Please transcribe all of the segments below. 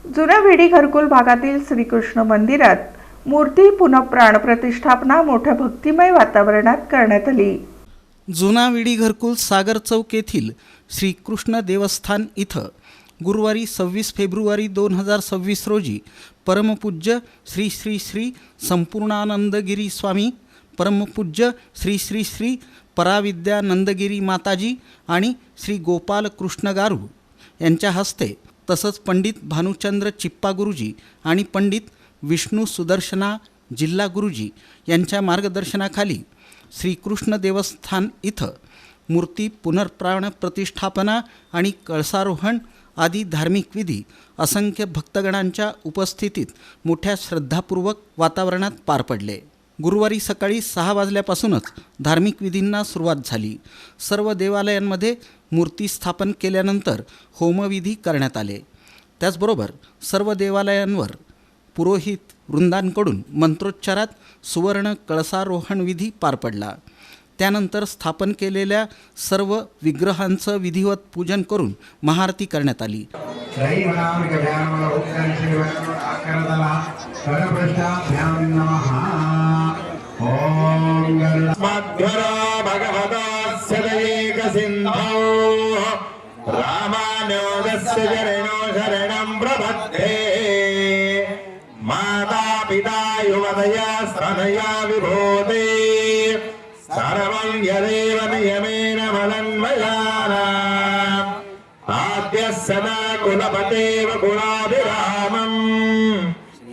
जुन्या वेडी घरकुल भागातील श्रीकृष्ण मंदिरात मूर्ती पुनःप्राण प्रतिष्ठापना मोठ्या भक्तिमय वातावरणात करण्यात आली। जुना विडी घरकुल सागर चौक येथील श्रीकृष्ण देवस्थान इथं गुरुवारी 26 फेब्रुवारी 2026 रोजी परमपूज्य श्री श्री श्री संपूर्णानंदगिरी स्वामी, परमपूज्य श्री श्री श्री पराविद्यानंदगिरी माताजी आणि श्री गोपाल कृष्ण गारू यांच्या हस्ते तसंच पंडित भानुचंद्र चिप्पा गुरुजी आणि पंडित विष्णू सुदर्शना जिल्हा गुरुजी यांच्या मार्गदर्शनाखाली श्रीकृष्ण देवस्थान इथं मूर्ती पुनर्प्राण प्रतिष्ठापना आणि कळसारोहण आदी धार्मिक विधी असंख्य भक्तगणांच्या उपस्थितीत मोठ्या श्रद्धापूर्वक वातावरणात पार पडले। गुरुवारी सकाळी 6 वाजल्यापासूनच धार्मिक विधींना सुरुवात झाली। सर्व देवालयांमध्ये मूर्ती स्थापन केल्यानंतर होमविधी करण्यात आले। त्याचबरोबर सर्व देवालयांवर पुरोहित वृंदांकडून मंत्रोच्चारात सुवर्ण कळसारोहण विधी पार पडला। त्यानंतर स्थापन केलेल्या सर्व विग्रहांचं विधिवत पूजन करून महाआरती करण्यात आली। माता पिता युवतया स्तनया विभूते सर्वं यदेव नियमेन मलन्मयानाम् आद्यः सदा कुलपतेव कुलाभिरामम्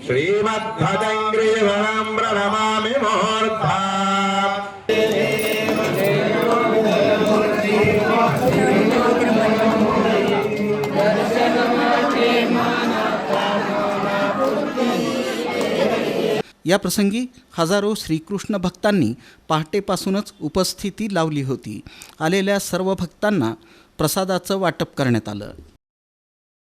श्रीमद्भजङ्ग्रिवनं प्रणमामि मुहूर्ता। या प्रसंगी हजारो श्रीकृष्ण भक्तांनी पहाटेपासूनच उपस्थिती लावली होती। आलेल्या सर्व भक्तांना प्रसादाचं वाटप करण्यात आलं।